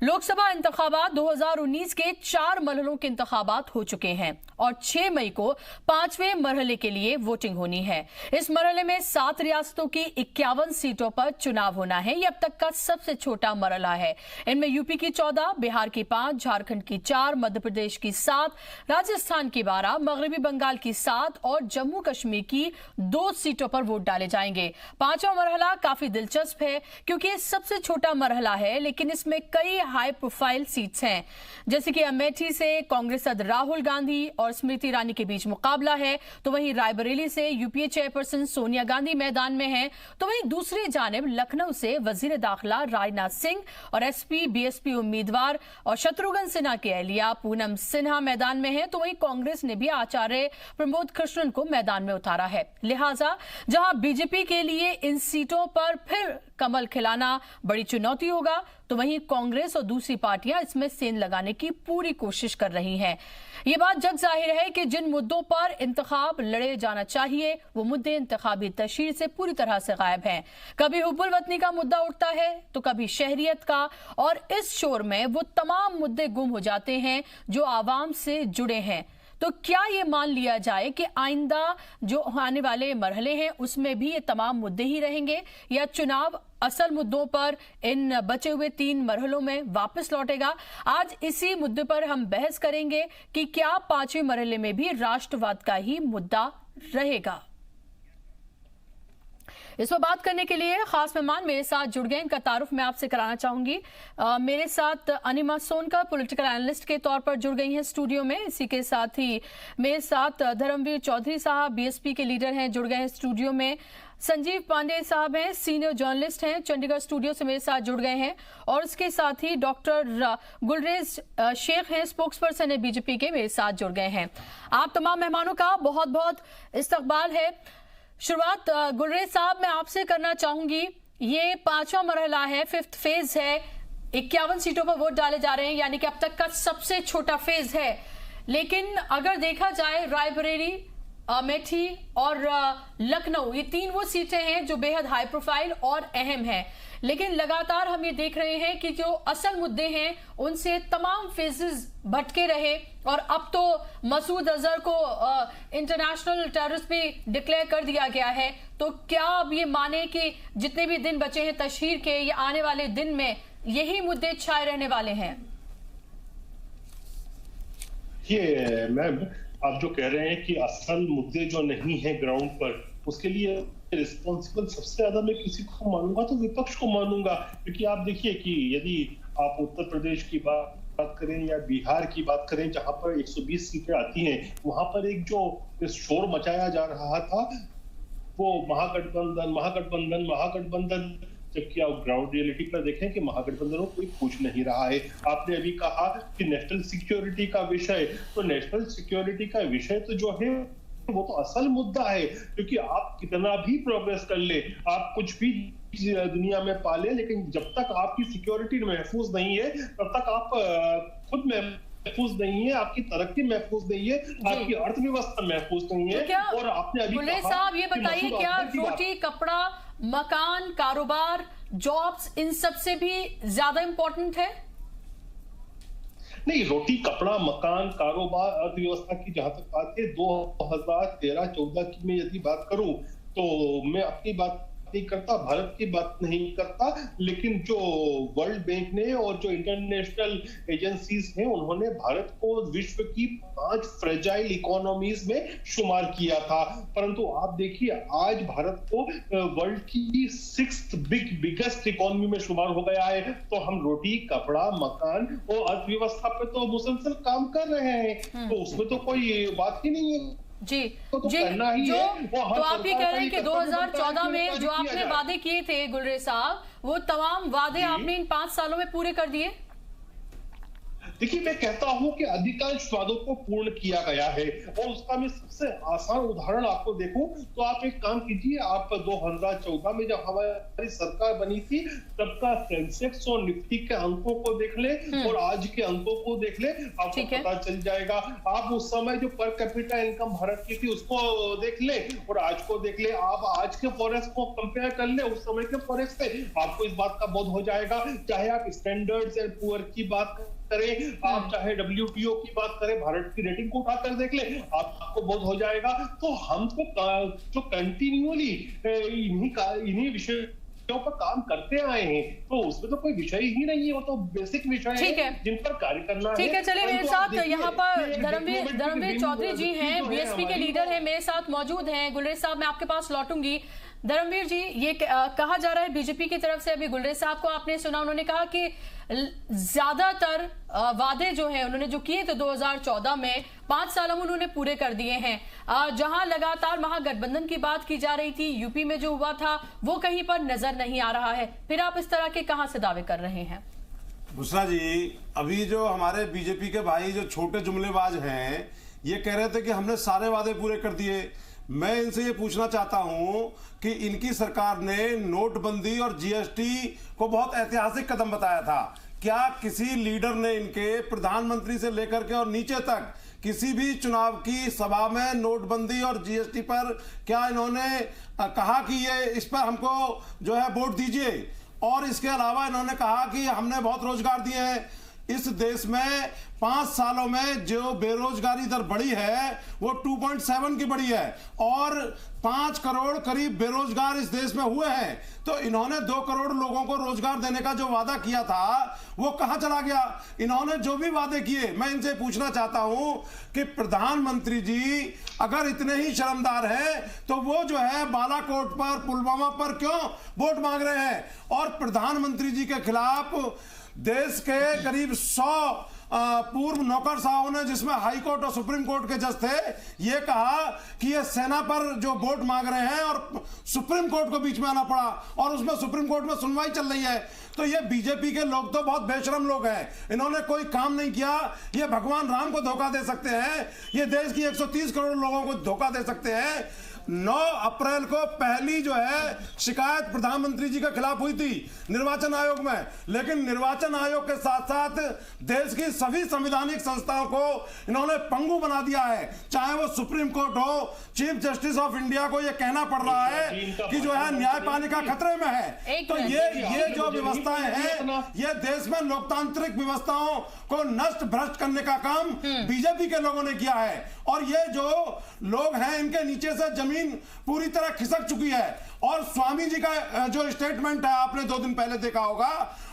लोकसभा इंतखाबात 2019 के 4 मरहलों के इंतखाबात हो चुके हैं और 6 मई को 5वें मरहले के लिए वोटिंग होनी है। इस मरहले में 7 रियासतों की 51 सीटों पर चुनाव होना है। यह अब तक का सबसे छोटा मरहला है। इनमें यूपी की 14, बिहार की 5, झारखंड की 4, मध्य प्रदेश की 7, राजस्थान की 12, मगरबी बंगाल की 7 और जम्मू कश्मीर की 2 सीटों पर वोट डाले जाएंगे। 5वां मरहला काफी दिलचस्प है क्योंकि यह सबसे छोटा मरहला है, लेकिन इसमें कई हाई प्रोफाइल सीट्स हैं, जैसे कि अमेठी से कांग्रेस सदर राहुल गांधी और स्मृति ईरानी के बीच मुकाबला है, तो वहीं रायबरेली से यूपीए चेयरपर्सन सोनिया गांधी मैदान में हैं, तो वहीं दूसरी जानिब लखनऊ से वजीर दाखिला राजनाथ सिंह और एसपी बीएसपी उम्मीदवार और शत्रुघ्न सिन्हा की अहलिया पूनम सिन्हा मैदान में है, तो वहीं कांग्रेस ने भी आचार्य प्रमोद कृष्णन को मैदान में उतारा है। लिहाजा जहां बीजेपी के लिए इन सीटों पर फिर कमल खिलाना बड़ी चुनौती होगा, तो वहीं कांग्रेस और दूसरी पार्टियां इसमें सेंध लगाने की पूरी कोशिश कर रही हैं। ये बात जग जाहिर है कि जिन मुद्दों पर इंतखाब लड़े जाना चाहिए वो मुद्दे इंतखाबी तशरीह से पूरी तरह से गायब हैं। कभी हुब्बुल वतनी का मुद्दा उठता है तो कभी शहरियत का, और इस शोर में वो तमाम मुद्दे गुम हो जाते हैं जो आवाम से जुड़े हैं। तो क्या ये मान लिया जाए कि आइंदा जो आने वाले मरहले हैं उसमें भी ये तमाम मुद्दे ही रहेंगे, या चुनाव असल मुद्दों पर इन बचे हुए 3 मरहलों में वापस लौटेगा? आज इसी मुद्दे पर हम बहस करेंगे कि क्या 5वें मरहले में भी राष्ट्रवाद का ही मुद्दा रहेगा। इस पर बात करने के लिए खास मेहमान मेरे साथ जुड़ गए, इनका तारुफ मैं आपसे कराना चाहूंगी। मेरे साथ अनिमा सोनकर पॉलिटिकल एनालिस्ट के तौर पर जुड़ गई हैं स्टूडियो में। इसी के साथ ही मेरे साथ धर्मवीर चौधरी साहब बीएसपी के लीडर हैं, जुड़ गए हैं स्टूडियो में। संजीव पांडे साहब हैं, सीनियर जर्नलिस्ट हैं, चंडीगढ़ स्टूडियो से मेरे साथ जुड़ गए हैं। और उसके साथ ही डॉक्टर गुलरेज शेख हैं, स्पोक्स पर्सन है बीजेपी के, मेरे साथ जुड़ गए हैं। आप तमाम मेहमानों का बहुत बहुत इस्तकबाल है। शुरुआत गुलरेज साहब मैं आपसे करना चाहूंगी। ये 5वां मरहला है, 5th फेज है, 51 सीटों पर वोट डाले जा रहे हैं, यानी कि अब तक का सबसे छोटा फेज है। लेकिन अगर देखा जाए रायबरेली, अमेठी और लखनऊ, ये 3 वो सीटें हैं जो बेहद हाई प्रोफाइल और अहम हैं। लेकिन लगातार हम ये देख रहे हैं कि जो असल मुद्दे हैं उनसे तमाम फेजेस भटके रहे, और अब तो मसूद अजहर को इंटरनेशनल टेररिस्ट भी डिक्लेयर कर दिया गया है। तो क्या अब ये माने कि जितने भी दिन बचे हैं तशहीर के, ये आने वाले दिन में यही मुद्दे छाए रहने वाले हैं? ये मैम, आप जो कह रहे हैं कि असल मुद्दे जो नहीं है ग्राउंड पर, उसके लिए रिस्पॉन्सिबल सबसे ज्यादा मैं किसी को मानूंगा तो विपक्ष को मानूंगा। क्योंकि आप देखिए कि यदि आप उत्तर प्रदेश की बात करें या बिहार की बात करें, जहां पर 120 सीटें आती हैं, वहां पर एक जो शोर मचाया जा रहा था वो महागठबंधन, जबकि आप ग्राउंड रियलिटी पर देखें कि महागठबंधन को कोई पूछ नहीं रहा है। आपने अभी कहा कि नेशनल सिक्योरिटी का विषय, तो नेशनल सिक्योरिटी का विषय तो जो है वो तो असल मुद्दा है। क्योंकि आप कितना भी प्रोग्रेस कर ले, आप कुछ भी दुनिया में पाले, लेकिन जब तक आपकी सिक्योरिटी महफूज नहीं है तब तक आप खुद महफूज नहीं है, आपकी तरक्की महफूज नहीं है, आपकी अर्थव्यवस्था महफूज नहीं है। तो और आपने अभी गुलरेज साहब ये बताइए, क्या रोटी, कपड़ा, मकान, कारोबार, जॉब्स, इन सब से भी ज्यादा इंपॉर्टेंट है? नहीं, रोटी, कपड़ा, मकान, कारोबार, अर्थव्यवस्था की जहां तक बात है 2013-14 की मैं यदि बात करूं तो मैं अपनी बात नहीं करता, भारत की बात नहीं करता, लेकिन जो वर्ल्ड बैंक ने और जो इंटरनेशनल एजेंसीज हैं उन्होंने भारत को विश्व की 5 फ्रेजाइल इकोनॉमीज में शुमार किया था। परंतु आप देखिए आज भारत को वर्ल्ड की 6th बिगेस्ट इकोनॉमी में शुमार हो गया है। तो हम रोटी, कपड़ा, मकान और अर्थव्यवस्था पे तो मुसलसल काम कर रहे हैं, तो उसमें तो कोई बात ही नहीं है। जी जी, तो आप ये कह रहे हैं कि 2014 में जो आपने वादे किए थे गुलरेज साहब, वो तमाम वादे आपने इन 5 सालों में पूरे कर दिए? देखिए, मैं कहता हूं कि अधिकांश वादों को पूर्ण किया गया है, और उसका मैं सबसे आसान उदाहरण आपको देखूं तो आप एक काम कीजिए, आप 2014 में जब हमारी सरकार बनी थी तब का सेंसेक्स और निफ्टी के अंकों को देख ले और आज के अंकों को देख ले, आपको पता चल जाएगा। आप उस समय जो पर कैपिटा इनकम भारत की थी उसको देख ले और आज को देख ले, आप आज के फॉरेक्स को कंपेयर कर ले उस समय के फॉरेक्स से, आपको इस बात का बोध हो जाएगा। चाहे आप स्टैंडर्ड्स एंड पुअर की बात करें, आप चाहे WTO की बात करें, भारत की रेटिंग को उठाकर देख ले, आपको बोध हो जाएगा। तो हम तो जो कंटिन्यूअली इन्हीं विषयों पर काम करते आए हैं, तो उसमें तो कोई विषय ही नहीं है, वो तो बेसिक विषय है जिन पर कार्य करना है। ठीक है, चलिए मेरे साथ यहाँ पर धर्मवीर चौधरी जी हैं, BSP के लीडर हैं, मेरे साथ मौजूद हैं। गुलरेज साहब, मैं आपके पास लौटूंगी। धर्मवीर जी, ये कहा जा रहा है बीजेपी की तरफ से, अभी गुलरेज साहब को आपने सुना, उन्होंने कहा कि ज्यादातर वादे जो हैं उन्होंने जो किए थे 2014 में 5 सालों में उन्होंने पूरे कर दिए हैं। जहां लगातार महागठबंधन की बात की जा रही थी, यूपी में जो हुआ था वो कहीं पर नजर नहीं आ रहा है, फिर आप इस तरह के कहां से दावे कर रहे हैं? बुशरा जी, अभी जो हमारे बीजेपी के भाई जो छोटे जुमलेबाज हैं, ये कह रहे थे कि हमने सारे वादे पूरे कर दिए। मैं इनसे ये पूछना चाहता हूं कि इनकी सरकार ने नोटबंदी और GST को बहुत ऐतिहासिक कदम बताया था। क्या किसी लीडर ने इनके प्रधानमंत्री से लेकर के और नीचे तक किसी भी चुनाव की सभा में नोटबंदी और GST पर क्या इन्होंने कहा कि ये इस पर हमको जो है वोट दीजिए? और इसके अलावा इन्होंने कहा कि हमने बहुत रोजगार दिए हैं। इस देश में 5 सालों में जो बेरोजगारी दर बढ़ी है वो 2.7 की बढ़ी है और 5 करोड़ करीब बेरोजगार इस देश में हुए हैं। तो इन्होंने 2 करोड़ लोगों को रोजगार देने का जो वादा किया था वो कहां चला गया? इन्होंने जो भी वादे किए, मैं इनसे पूछना चाहता हूं कि प्रधानमंत्री जी अगर इतने ही शर्मदार हैं तो वो जो है बालाकोट पर, पुलवामा पर क्यों वोट मांग रहे हैं? और प्रधानमंत्री जी के खिलाफ देश के करीब 100 पूर्व नौकरशाहों ने, जिसमें हाई कोर्ट और सुप्रीम कोर्ट के जज थे, ये कहा कि ये सेना पर जो वोट मांग रहे हैं और सुप्रीम कोर्ट को बीच में आना पड़ा और उसमें सुप्रीम कोर्ट में सुनवाई चल रही है। तो ये बीजेपी के लोग तो बहुत बेशरम लोग हैं, इन्होंने कोई काम नहीं किया। ये भगवान राम को धोखा दे सकते हैं, ये देश की 130 करोड़ लोगों को धोखा दे सकते हैं। 9 अप्रैल को पहली जो है शिकायत प्रधानमंत्री जी के खिलाफ हुई थी निर्वाचन आयोग में, लेकिन निर्वाचन आयोग के साथ साथ देश की सभी संवैधानिक संस्थाओं को इन्होंने पंगु बना दिया है। चाहे वो सुप्रीम कोर्ट हो, चीफ जस्टिस ऑफ इंडिया को ये कहना पड़ रहा है कि जो है न्यायपालिका खतरे में है। तो ये जो व्यवस्थाएं हैं, ये देश में लोकतांत्रिक व्यवस्थाओं को नष्ट भ्रष्ट करने का काम बीजेपी के लोगों ने किया है। और ये जो लोग हैं, इनके नीचे से जमीन पूरी तरह खिसक चुकी है। और स्वामी जी का जो स्टेटमेंट है, आपने 2 दिन पहले देखा होगा,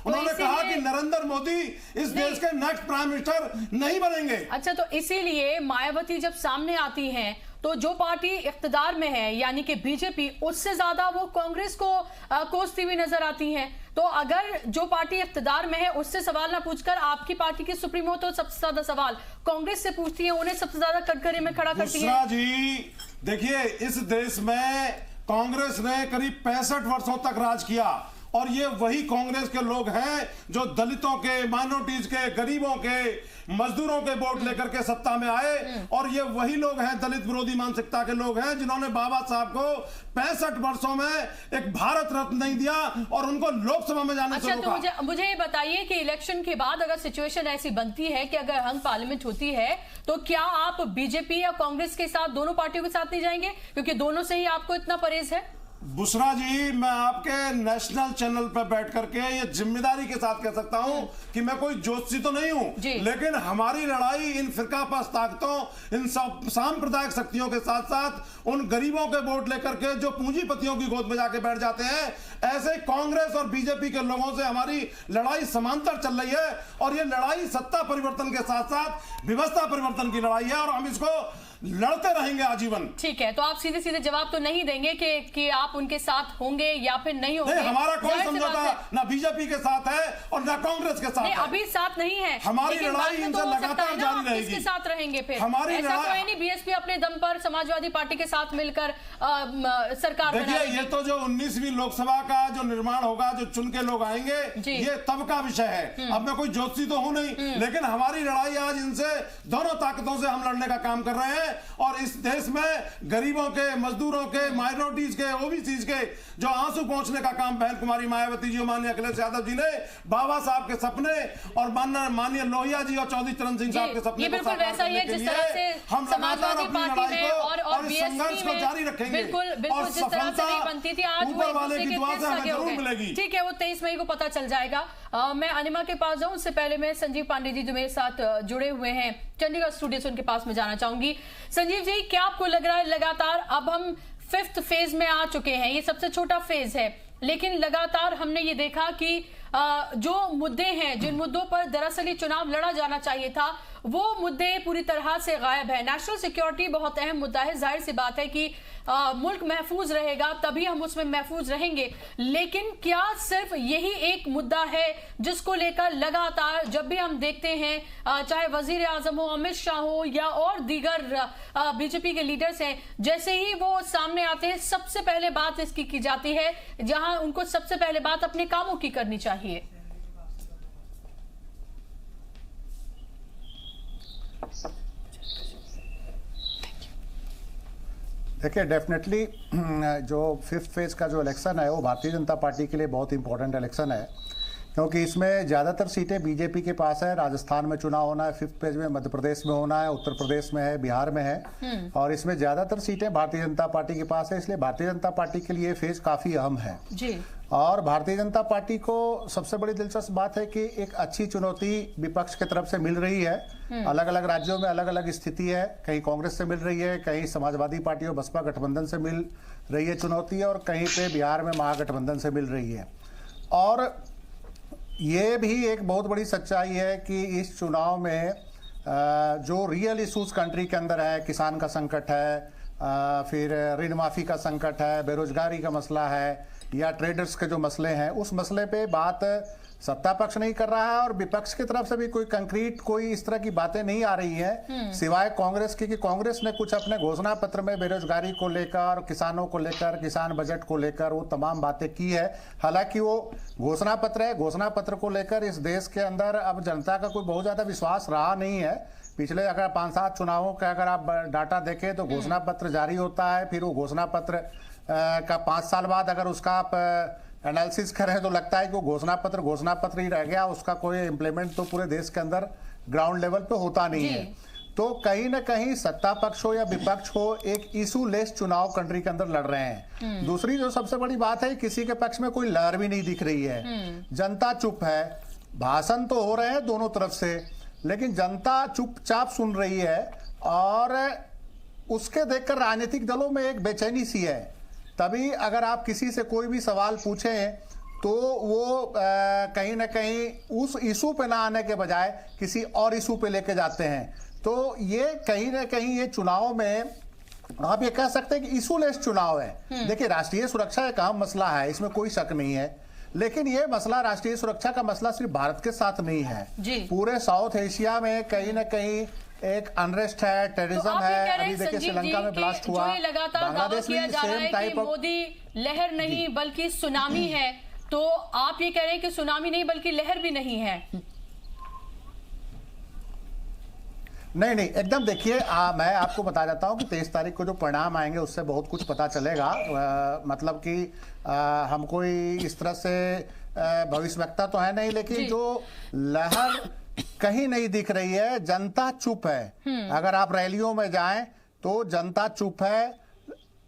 उन्होंने कहा कि नरेंद्र मोदी इस देश के नेक्स्ट प्राइम मिनिस्टर नहीं बनेंगे। अच्छा, तो इसीलिए मायावती जब सामने आती हैं तो जो पार्टी इख्तिदार में है यानी कि बीजेपी, उससे ज्यादा वो कांग्रेस को कोसती हुई नजर आती हैं। तो अगर जो पार्टी इख्तिदार में है उससे सवाल ना पूछकर आपकी पार्टी की सुप्रीमो तो सबसे ज्यादा सवाल कांग्रेस से पूछती है, उन्हें सबसे ज्यादा कटघरे में खड़ा करती है। जी देखिए, इस देश में कांग्रेस ने करीब 65 वर्षों तक राज किया और ये वही कांग्रेस के लोग हैं जो दलितों के, माइनॉरिटीज के, गरीबों के, मजदूरों के वोट लेकर के सत्ता में आए। और ये वही लोग हैं, दलित विरोधी मानसिकता के लोग हैं, जिन्होंने बाबा साहब को 65 वर्षों में एक भारत रत्न नहीं दिया और उनको लोकसभा में जाने से रोका। तो मुझे ये बताइए कि इलेक्शन के बाद अगर सिचुएशन ऐसी बनती है कि अगर हंग पार्लियामेंट होती है तो क्या आप बीजेपी या कांग्रेस के साथ, दोनों पार्टियों के साथ नहीं जाएंगे, क्योंकि दोनों से ही आपको इतना परहेज है? बुशरा जी, मैं आपके नेशनल चैनल पर बैठ करके ये जिम्मेदारी के साथ कह सकता हूं कि मैं कोई जोशी तो नहीं हूं, लेकिन हमारी लड़ाई इन फिरकापरस्त ताकतों, इन सांप्रदायिक शक्तियों के साथ साथ उन गरीबों के वोट लेकर के जो पूंजीपतियों की गोद में जाके बैठ जाते हैं, ऐसे कांग्रेस और बीजेपी के लोगों से हमारी लड़ाई समांतर चल रही है। और ये लड़ाई सत्ता परिवर्तन के साथ साथ व्यवस्था परिवर्तन की लड़ाई है और हम इसको लड़ते रहेंगे आजीवन। ठीक है, तो आप सीधे सीधे जवाब तो नहीं देंगे कि आप उनके साथ होंगे या फिर नहीं होंगे? नहीं, हमारा कोई समझौता ना बीजेपी के साथ है और ना कांग्रेस के साथ है। अभी साथ नहीं है, हमारी लड़ाई इनसे लगातार जारी रहेगी। किसके साथ रहेंगे फिर? हमारी ऐसा तो है नहीं बीएसपी अपने दम पर समाजवादी पार्टी के साथ मिलकर सरकार देखिए, ये तो जो 19वीं लोकसभा का जो निर्माण होगा, जो चुन के लोग आएंगे, ये तब का विषय है। अब मैं कोई ज्योतिषी तो हूं नहीं, लेकिन हमारी लड़ाई आज इनसे दोनों ताकतों से हम लड़ने का काम कर रहे हैं। और इस देश में गरीबों के, मजदूरों के, माइनॉरिटीज के, ओबीसीज के जो आंसू पहुंचने का काम बहन कुमारी मायावती जी, माननीय अखिलेश यादव जी ने, बाबा साहब के सपने और माननीय लोहिया जी और चौधरी चरण सिंह साहब के सपने को साकार करने के लिए हम समाजवादी पार्टी में और संघर्ष को जारी रखेंगे। और सफलता ऊपर वाले की दुआ से हमें जरूर मिलेगी। ठीक है, वो 23 मई को पता चल जाएगा। मैं अनिमा के पास जाऊं उससे पहले मैं संजीव पांडे जी जो मेरे साथ जुड़े हुए हैं चंडीगढ़ स्टूडियो से, उनके पास में जाना चाहूंगी। संजीव जी, क्या आपको लग रहा है लगातार अब हम 5th फेज में आ चुके हैं? ये सबसे छोटा फेज है, लेकिन लगातार हमने ये देखा कि जो मुद्दे हैं, जिन मुद्दों पर दरअसल चुनाव लड़ा जाना चाहिए था, वो मुद्दे पूरी तरह से गायब है। नेशनल सिक्योरिटी बहुत अहम मुद्दा है, जाहिर सी बात है कि मुल्क महफूज रहेगा तभी हम उसमें महफूज रहेंगे। लेकिन क्या सिर्फ यही एक मुद्दा है जिसको लेकर लगातार जब भी हम देखते हैं, चाहे वजीर आजम हो, अमित शाह हो या और दीगर बीजेपी के लीडर्स हैं, जैसे ही वो सामने आते हैं सबसे पहले बात इसकी की जाती है, जहां उनको सबसे पहले बात अपने कामों की करनी चाहिए? देखिए, डेफिनेटली जो 5th फेज का जो इलेक्शन है वो भारतीय जनता पार्टी के लिए बहुत इंपॉर्टेंट इलेक्शन है, क्योंकि इसमें ज़्यादातर सीटें बीजेपी के पास है। राजस्थान में चुनाव होना है 5th फेज में, मध्य प्रदेश में होना है, उत्तर प्रदेश में है, बिहार में है, और इसमें ज़्यादातर सीटें भारतीय जनता पार्टी के पास है। इसलिए भारतीय जनता पार्टी के लिए फेज काफ़ी अहम है जी। और भारतीय जनता पार्टी को सबसे बड़ी दिलचस्प बात है कि एक अच्छी चुनौती विपक्ष की तरफ से मिल रही है। अलग अलग राज्यों में अलग अलग स्थिति है, कहीं कांग्रेस से मिल रही है, कहीं समाजवादी पार्टी और बसपा गठबंधन से मिल रही है चुनौती, और कहीं पे बिहार में महागठबंधन से मिल रही है। और ये भी एक बहुत बड़ी सच्चाई है कि इस चुनाव में जो रियल इशूज कंट्री के अंदर है, किसान का संकट है, फिर ऋण माफी का संकट है, बेरोजगारी का मसला है, या ट्रेडर्स के जो मसले हैं, उस मसले पे बात सत्ता पक्ष नहीं कर रहा है और विपक्ष की तरफ से भी कोई कंक्रीट कोई इस तरह की बातें नहीं आ रही हैं, सिवाय कांग्रेस की कि कांग्रेस ने कुछ अपने घोषणा पत्र में बेरोजगारी को लेकर, किसानों को लेकर, किसान बजट को लेकर वो तमाम बातें की है। हालांकि वो घोषणा पत्र है, घोषणा पत्र को लेकर इस देश के अंदर अब जनता का कोई बहुत ज्यादा विश्वास रहा नहीं है। पिछले अगर 5-7 चुनावों का अगर आप डाटा देखें तो घोषणा पत्र जारी होता है, फिर वो घोषणा पत्र का 5 साल बाद अगर उसका आप एनालिसिस करें तो लगता है कि वो घोषणा पत्र ही रह गया, उसका कोई इम्प्लीमेंट तो पूरे देश के अंदर ग्राउंड लेवल पे होता नहीं है। तो कहीं ना कहीं सत्ता पक्ष हो या विपक्ष हो, एक इशू लेस चुनाव कंट्री के अंदर लड़ रहे हैं। दूसरी जो सबसे बड़ी बात है, किसी के पक्ष में कोई लहर भी नहीं दिख रही है, जनता चुप है। भाषण तो हो रहे हैं दोनों तरफ से, लेकिन जनता चुपचाप सुन रही है और उसके देखकर राजनीतिक दलों में एक बेचैनी सी है। तभी अगर आप किसी से कोई भी सवाल पूछें तो वो कहीं ना कहीं उस इशू पे ना आने के बजाय किसी और इशू पे लेके जाते हैं। तो ये कहीं ना कहीं ये चुनाव में आप ये कह सकते हैं कि इशूलेस चुनाव है। देखिए, राष्ट्रीय सुरक्षा एक अहम मसला है, इसमें कोई शक नहीं है, लेकिन ये मसला राष्ट्रीय सुरक्षा का मसला सिर्फ भारत के साथ नहीं है, पूरे साउथ एशिया में कहीं ना कहीं एक अनरेस्ट है, टेररिज्म है। अभी देखिए श्रीलंका में ब्लास्ट हुआ, बांग्लादेश में सेम टाइप ऑफ मोदी लहर नहीं बल्कि सुनामी है, तो आप ये कह रहे हैं कि सुनामी नहीं बल्कि लहर भी नहीं है? नहीं, एकदम। देखिए, मैं आपको बता देता हूं कि 23 तारीख को जो परिणाम आएंगे उससे बहुत कुछ पता चलेगा। मतलब कि हम कोई इस तरह से भविष्यवक्ता तो है नहीं, लेकिन जो लहर कहीं नहीं दिख रही है, जनता चुप है। अगर आप रैलियों में जाएं तो जनता चुप है।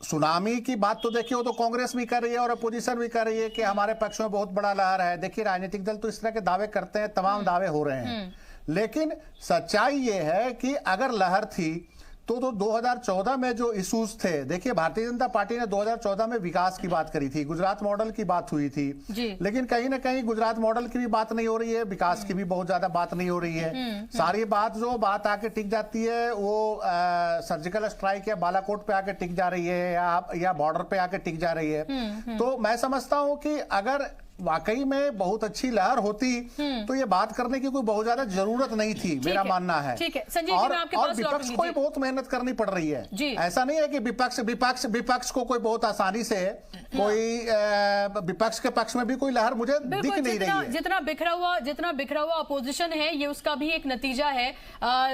सुनामी की बात तो देखिए, वो तो कांग्रेस भी कर रही है और अपोजिशन भी कर रही है कि हमारे पक्ष में बहुत बड़ा लहर है। देखिए, राजनीतिक दल तो इस तरह के दावे करते हैं, तमाम दावे हो रहे हैं, लेकिन सच्चाई ये है कि अगर लहर थी तो 2014 में जो इश्यूज थे, देखिए भारतीय जनता पार्टी ने 2014 में विकास की बात करी थी, गुजरात मॉडल की बात हुई थी, लेकिन कहीं ना कहीं गुजरात मॉडल की भी बात नहीं हो रही है, विकास की भी बहुत ज्यादा बात नहीं हो रही है। सारी बात आके टिक जाती है वो सर्जिकल स्ट्राइक या बालाकोट पे आके टिक जा रही है या बॉर्डर पे आके टिक जा रही है। तो मैं समझता हूं कि अगर वाकई में बहुत अच्छी लहर होती तो ये बात करने की कोई बहुत ज्यादा जरूरत नहीं थी, मेरा मानना है। ठीक है संजय जी, मैं आपके पास विपक्ष को बहुत मेहनत करनी पड़ रही है। ऐसा नहीं है कि विपक्ष को कोई बहुत आसानी से कोई विपक्ष के पक्ष में भी कोई लहर मुझे दिख नहीं रही है। जितना बिखरा हुआ अपोजिशन है, ये उसका भी एक नतीजा है।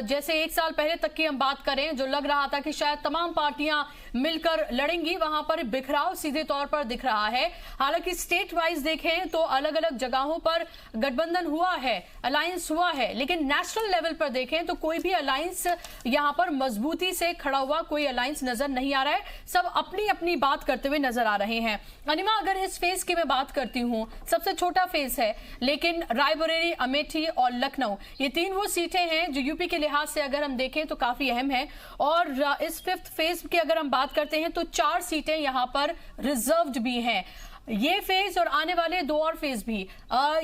जैसे एक साल पहले तक की हम बात करें, जो लग रहा था कि शायद तमाम पार्टियां मिलकर लड़ेंगी, वहां पर बिखराव सीधे तौर पर दिख रहा है। हालांकि स्टेट वाइज देखें तो अलग अलग जगहों पर गठबंधन हुआ है, अलायंस हुआ है, लेकिन नेशनल लेवल पर देखें तो कोई भी अलायंस यहां पर मजबूती से खड़ा हुआ कोई अलायंस नजर नहीं आ रहा है। सब अपनी अपनी बात करते हुए नजर आ रहे हैं। अनिमा, अगर इस फेज की मैं बात करती हूं, सबसे छोटा फेज है, लेकिन रायबरेली, अमेठी और लखनऊ, ये 3 वो सीटें हैं जो यूपी के लिहाज से अगर हम देखें तो काफी अहम है। और इस 5th फेज की अगर हम बात करते हैं तो 4 सीटें यहां पर रिजर्व्ड भी हैं। ये फेज और आने वाले 2 और फेज भी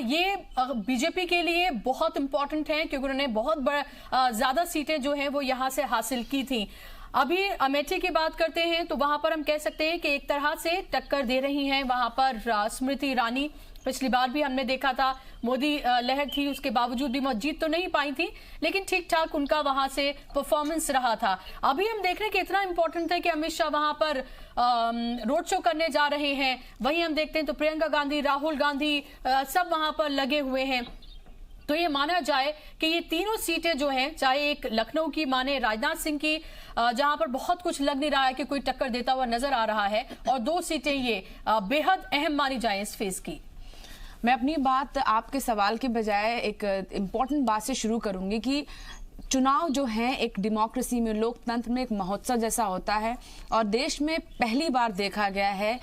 ये बीजेपी के लिए बहुत इंपॉर्टेंट हैं, क्योंकि उन्होंने बहुत ज्यादा सीटें जो हैं वो यहां से हासिल की थी। अभी अमेठी की बात करते हैं तो वहां पर हम कह सकते हैं कि एक तरह से टक्कर दे रही हैं वहां पर स्मृति ईरानी। पिछली बार भी हमने देखा था मोदी लहर थी, उसके बावजूद भी वो जीत तो नहीं पाई थी, लेकिन ठीक ठाक उनका वहां से परफॉर्मेंस रहा था। अभी हम देख रहे हैं कि इतना इंपॉर्टेंट है कि अमित शाह वहां पर रोड शो करने जा रहे हैं। वहीं हम देखते हैं तो प्रियंका गांधी, राहुल गांधी सब वहां पर लगे हुए हैं। तो ये माना जाए कि ये तीनों सीटें जो हैं, चाहे एक लखनऊ की माने राजनाथ सिंह की, जहां पर बहुत कुछ लग नहीं रहा है कि कोई टक्कर देता हुआ नजर आ रहा है, और 2 सीटें ये बेहद अहम मानी जाए इस फेज की। मैं अपनी बात आपके सवाल के बजाय एक इम्पॉर्टेंट बात से शुरू करूंगी कि चुनाव जो है एक डेमोक्रेसी में, लोकतंत्र में एक महोत्सव जैसा होता है, और देश में पहली बार देखा गया है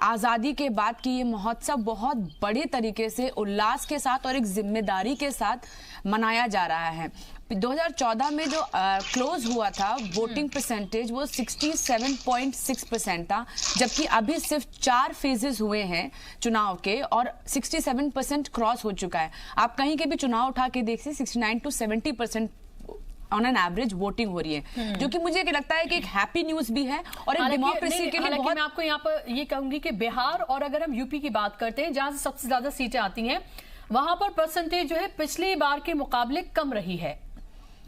आज़ादी के बाद कि ये महोत्सव बहुत बड़े तरीके से उल्लास के साथ और एक जिम्मेदारी के साथ मनाया जा रहा है। 2014 में जो क्लोज हुआ था वोटिंग परसेंटेज वो 67.6% था, जबकि अभी सिर्फ 4 फेजेस हुए हैं चुनाव के और 67% क्रॉस हो चुका है। आप कहीं के भी चुनाव उठा के देखिए 69 to 70% on an average voting हो रही है, जो कि मुझे लगता है कि एक हैप्पी न्यूज भी है और एक डेमोक्रेसी के लिए बहुत। मैं आपको यहाँ पर ये कहूंगी कि बिहार और अगर हम यूपी की बात करते हैं, जहां से सबसे ज्यादा सीटें आती हैं, वहां पर परसेंटेज जो है पिछली बार के मुकाबले कम रही है।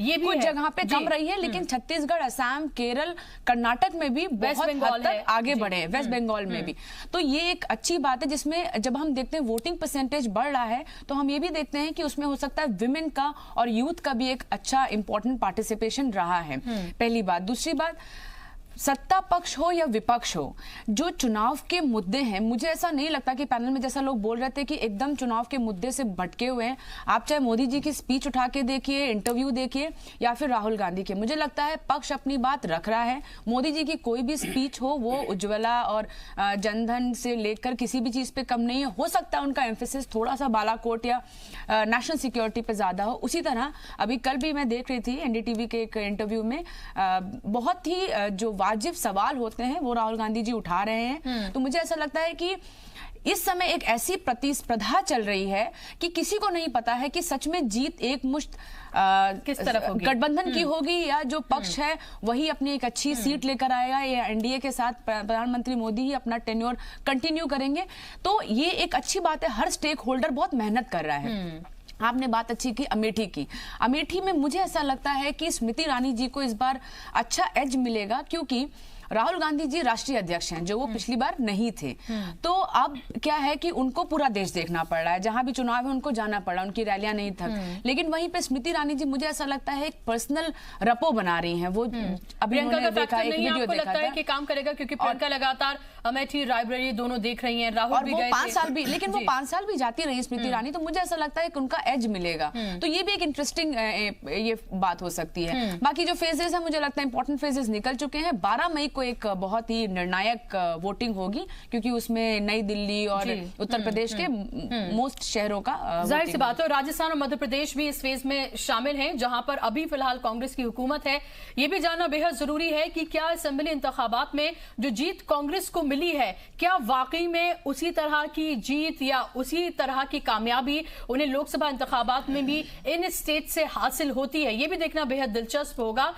ये भी कुछ जगह पे कम रही है, लेकिन छत्तीसगढ़, असम, केरल, कर्नाटक में भी बहुत हद तक आगे बढ़े हैं, वेस्ट बंगाल में भी। तो ये एक अच्छी बात है, जिसमें जब हम देखते हैं वोटिंग परसेंटेज बढ़ रहा है तो हम ये भी देखते हैं कि उसमें हो सकता है विमेन का और यूथ का भी एक अच्छा इंपॉर्टेंट पार्टिसिपेशन रहा है। पहली बात। दूसरी बात, सत्ता पक्ष हो या विपक्ष हो, जो चुनाव के मुद्दे हैं, मुझे ऐसा नहीं लगता कि पैनल में जैसा लोग बोल रहे थे कि एकदम चुनाव के मुद्दे से भटके हुए हैं। आप चाहे मोदी जी की स्पीच उठा के देखिए, इंटरव्यू देखिए, या फिर राहुल गांधी के, मुझे लगता है पक्ष अपनी बात रख रहा है। मोदी जी की कोई भी स्पीच हो वो उज्ज्वला और जनधन से लेकर किसी भी चीज पे कम नहीं है। हो सकता है उनका एम्फेसिस थोड़ा सा बालाकोट या नेशनल सिक्योरिटी पे ज्यादा हो। उसी तरह अभी कल भी मैं देख रही थी एनडीटीवी के एक इंटरव्यू में बहुत ही जो वाजिब सवाल होते हैं वो राहुल गांधी जी उठा रहे हैं। तो मुझे ऐसा लगता है कि इस समय एक ऐसी प्रतिस्पर्धा चल रही है कि किसी को नहीं पता है कि सच में जीत एक मुश्त किस तरफ होगी, गठबंधन की होगी, या जो पक्ष है वही अपनी एक अच्छी सीट लेकर आएगा, या एनडीए के साथ प्रधानमंत्री मोदी ही अपना टेन्योर कंटिन्यू करेंगे। तो ये एक अच्छी बात है, हर स्टेक होल्डर बहुत मेहनत कर रहा है। आपने बात अच्छी की अमेठी की। अमेठी में मुझे ऐसा लगता है कि स्मृति ईरानी जी को इस बार अच्छा एज मिलेगा, क्योंकि राहुल गांधी जी राष्ट्रीय अध्यक्ष हैं, जो वो पिछली बार नहीं थे। तो अब क्या है कि उनको पूरा देश देखना पड़ रहा है, जहां भी चुनाव है उनको जाना पड़ रहा है, उनकी रैलियां नहीं थक। लेकिन वहीं पे स्मृति ईरानी जी मुझे ऐसा लगता है एक पर्सनल रपो बना रही हैं। वो अभी प्रियंका का एक वीडियो देखा था कि काम करेगा, क्योंकि प्रियंका लगातार अमेठी, रायबरेली दोनों देख रही हैं, राहुल भी गए 5 साल भी, लेकिन वो 5 साल भी जाती रही स्मृति ईरानी, तो मुझे ऐसा लगता है कि उनका एज मिलेगा। तो ये भी एक इंटरेस्टिंग ये बात हो सकती है। बाकी जो फेजेस है मुझे लगता है इंपॉर्टेंट फेजेस निकल चुके हैं। 12 मई को एक बहुत ही निर्णायक वोटिंग होगी, क्योंकि उसमें नई दिल्ली और उत्तर प्रदेश के मोस्ट शहरों का जाहिर सी बात है। राजस्थान और मध्य प्रदेश भी इस फेज में शामिल हैं, जहां पर अभी फिलहाल कांग्रेस की हुकूमत है। यह भी जानना बेहद जरूरी है कि क्या असेंबली इंतखाबात में जो जीत कांग्रेस को मिली है, क्या वाकई में उसी तरह की जीत या उसी तरह की कामयाबी उन्हें लोकसभा इंतखाबात में भी इन स्टेट से हासिल होती है। यह भी देखना बेहद दिलचस्प होगा।